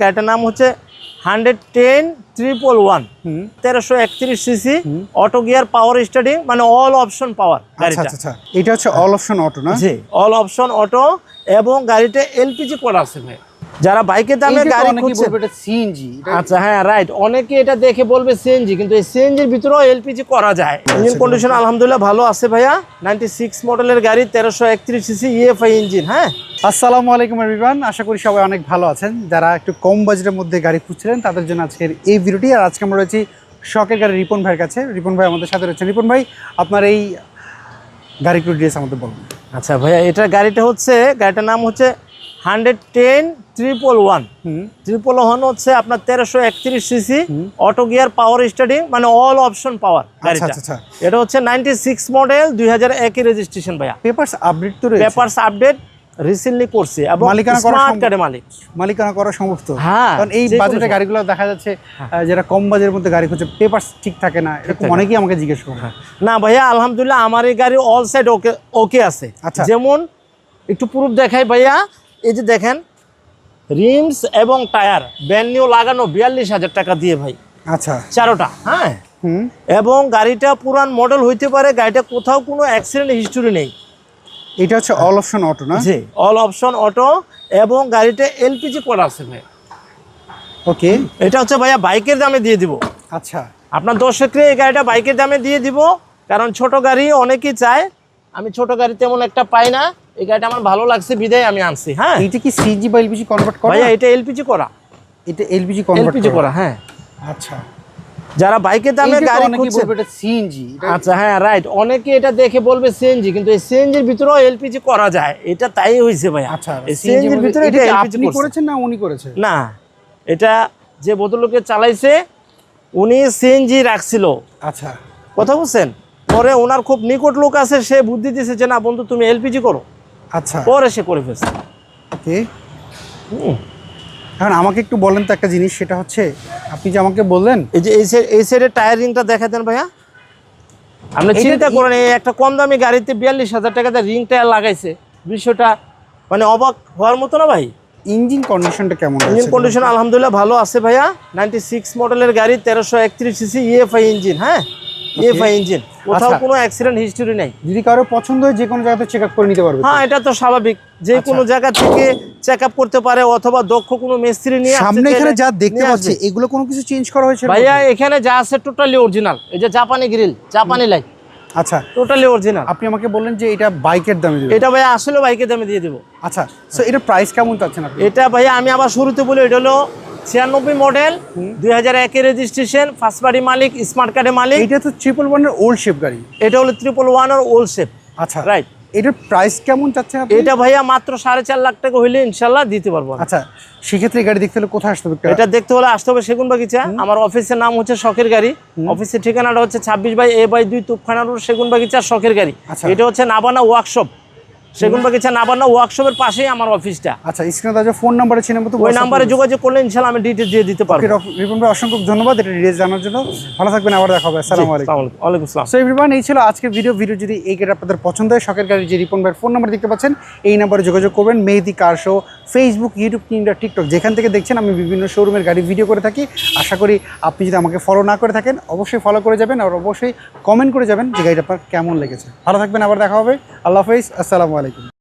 গাড়িটার নাম হচ্ছে 110-111 1331 সিসি অটো গিয়ার পাওয়ার স্টার্টিং, মানে অল অপশন পাওয়ার গাড়িটা। আচ্ছা, এটা হচ্ছে অল অপশন অটো না? জি, অল অপশন অটো, এবং গাড়িটা এলপিজি করা আছে ভাই। যারা বাইকের দামে গাড়ি খুঁজছে, এটা সিএনজি। আচ্ছা হ্যাঁ রাইট, অনেকে এটা দেখে বলবে সিএনজি, কিন্তু এই সিএনজির ভিতরেও এলপিজি করা যায়। ইঞ্জিন কন্ডিশন আলহামদুলিল্লাহ ভালো আছে ভাইয়া। 96 মডেলের গাড়ি, 1331 সিসি ইএফআই ইঞ্জিন। হ্যাঁ, আসসালামু আলাইকুম এভরিওয়ান, আশা করি সবাই অনেক ভালো আছেন। যারা একটু কম বাজেটের মধ্যে গাড়ি খুঁজছিলেন তাদের জন্য আজকের এই ভিডিওটি। আর আজকে আমরা রয়েছি শখের গাড়ি রিপন ভাইয়ের কাছে। রিপন ভাই আমাদের সাথে রয়েছে। রিপন ভাই, আপনার এই গাড়ির ডিটেইলস আমাদের বলুন। আচ্ছা ভাইয়া, এটা গাড়িটা হচ্ছে, গাড়িটার নাম হচ্ছে 110-111 হচ্ছে আপনার 1331 সিসি অটো গিয়ার পাওয়ার স্টার্টিং, মানে অল অপশন পাওয়ার গাড়িটা। এটা হচ্ছে 96 মডেল, 2001 এর রেজিস্ট্রেশন ভাইয়া। পেপারস আপডেট তো রয়েছে? পেপারস আপডেট রিসেন্টলি করছে, এবং স্মার্ট কার্ডের মালিকানা করা সম্ভব তো? হ্যাঁ, কারণ এই বাজেটের গাড়িগুলো দেখা যাচ্ছে যারা কম বাজেটের মধ্যে গাড়ি খুঁজছে পেপারস ঠিক থাকে না, এরকম অনেকেই আমাকে জিজ্ঞেস করে। না ভাইয়া, আলহামদুলিল্লাহ আমার এই গাড়ি অল সাইড ওকে আছে। আচ্ছা, যেমন একটু প্রুফ দেখাই ভাইয়া, এই যে দেখেন রিমস এবং টায়ার ব্র্যান্ড নিউ লাগানো 42,000 টাকা দিয়ে ভাই। আচ্ছা, চারোটা। হ্যাঁ, এবং গাড়িটা পুরান মডেল হইতে পারে, গাড়িটা কোথাও কোনো অ্যাক্সিডেন্ট হিস্টোরি নেই। এটা হচ্ছে অল অপশন অটো না? জি, অল অপশন অটো, এবং গাড়িটা এলপিজি করা আছে ভাই। ওকে, এটা হচ্ছে ভাইয়া বাইকের দামে দিয়ে দিব। আচ্ছা, আপনার দর্শককে এই গাড়িটা বাইকের দামে দিয়ে দিব, কারণ ছোট গাড়ি অনেকেই চায়। আমি ছোট গাড়ি তেমন একটা পাই না, এই গাড়িটা আমার ভালো লাগছে বিদায় আমি আনছি। হ্যাঁ, এটা কি সিএনজি বা এলপিজি কনভার্ট করা? ভাইয়া এটা এলপিজি করা। এটা এলপিজি কনভার্ট করা। হ্যাঁ, আচ্ছা। যারা বাইকের দামে গাড়ি খুঁজছে, এটা সিএনজি। আচ্ছা হ্যাঁ রাইট, অনেকে এটা দেখে বলবে সিএনজি, কিন্তু এই সিএনজির ভিতরেও এলপিজি করা যায়। এটা তাই হইছে ভাই। আচ্ছা, এই সিএনজির ভিতরে এটা এলপিজি করেছেন না উনি করেছে? না, এটা যে ভদ্রলোকে চালাইছে উনি সিএনজি রাখছিল। আচ্ছা, কথা বুঝছেন? পরে ওনার খুব নিকট লোক আছে, সে বুদ্ধি দিয়েছে যে না বন্ধু তুমি এলপিজি করো। আচ্ছা, পরে সে করে ফেলছে। ওকে। এখন আমাকে একটু বলেন তো একটা জিনিস, সেটা হচ্ছে আপনি যে আমাকে বললেন এই যে এই সাইডের টায়ার রিংটা দেখা দেন ভাইয়া। আপনি চিন্তা করেন, এই একটা কম দামি গাড়িতে 42,000 টাকাতে রিং টায়ার লাগাইছে, বিষয়টা মানে অবাক হওয়ার মতো না ভাই। ইঞ্জিন কন্ডিশনটা কেমন? ইঞ্জিন কন্ডিশন আলহামদুলিল্লাহ ভালো আছে ভাইয়া। 96 মডেলের গাড়ি, 1331 সিসি ইএফআই ইঞ্জিন। হ্যাঁ, ইএফআই ইঞ্জিন, কোথাও কোনো অ্যাক্সিডেন্ট হিস্টরি নেই। যদি কারো পছন্দ হয় যে কোনো জায়গাতে চেক আপ করে নিতে পারবে? হ্যাঁ, এটা তো স্বাভাবিক, যে কোনো জায়গা থেকে চেক আপ করতে পারে, অথবা দক্ষ কোনো মিস্ত্রি নিয়ে। সামনে এখানে যা দেখতে পাচ্ছি এগুলো কোনো কিছু চেঞ্জ করা হয়েছে ভাইয়া? এখানে যা আছে টোটালি অরিজিনাল। এই যে জাপানি গ্রিল, জাপানি লাইট, আচ্ছা টোটালি অরিজিনাল। আপনি আমাকে বললেন যে এটা বাইকের দামে দিবেন। এটা ভাইয়া আসলে বাইকের দামে দিয়ে দেবো। আচ্ছা, সো এটা প্রাইস কেমন চাচ্ছেন আপনি? এটা ভাইয়া আমি আবার শুরুতে বলি, এটা হলো 96 মডেল, 2001 এর রেজিস্ট্রেশন, ফার্স্ট পার্টি মালিক, স্মার্ট কার্ডের মালিক। এটা তো 111 এর ওল্ড শেপ গাড়ি। এটা হলো 111 এর ওল্ড শেপ। আচ্ছা, রাইট। এটার প্রাইস কেমন চাচ্ছেন আপনি? এটা ভাইয়া মাত্র 4.5 লাখ টাকা হইলে ইনশাল্লাহ দিতে পারবো। আচ্ছা, সেক্ষেত্রে গাড়ি দেখতে হলে কোথায় আসতে হবে? এটা দেখতে হলে আসতে হবে সেগুনবাগিচা। আমার অফিসের নাম হচ্ছে শখের গাড়ি। অফিসের ঠিকানাটা হচ্ছে 26/A/2 তুপখানা রোড, সেগুনবাগিচা, শখের গাড়ি। এটা হচ্ছে নাবানা ওয়ার্কশপ, সেগুনবাগিচা নাবানা ওয়ার্কশপের পাশেই আমার অফিসটা। আচ্ছা, স্ক্রিনে দেওয়া ফোন নাম্বারে ছিল মতো ওই নাম্বারে যোগাযোগ করলে ইনশাআল্লাহ আমি ডিটেইলস দিয়ে দিতে পারবো। রিপন ভাই অসংখ্য ধন্যবাদ এটা ডিটেইলস জানার জন্য। ভালো থাকবেন, আবার দেখা হবে। আসসালামু আলাইকুম। ওয়ালাইকুম আসসালাম। সো এভরিওয়ান, এই ছিল আজকের ভিডিও যদি এই গাড়ি আপনাদের পছন্দ হয়, শখের গাড়ি যে রিপন ভাইয়ের ফোন নাম্বার দেখতে পাচ্ছেন, এই নাম্বারে যোগাযোগ করবেন। মেহেদি কার শো, ফেসবুক, ইউটিউব কিংবা টিকটক যেখান থেকে দেখছেন আমি বিভিন্ন শোরুমের গাড়ি ভিডিও করে থাকি। আশা করি আপনি যদি আমাকে ফলো না করে থাকেন অবশ্যই ফলো করে যাবেন, আর অবশ্যই কমেন্ট করে যাবেন যে গাড়িটা আপনার কেমন লেগেছে। ভালো থাকবেন, আবার দেখা হবে। আল্লাহ হাফেজ, আসসালামু আলাইকুম।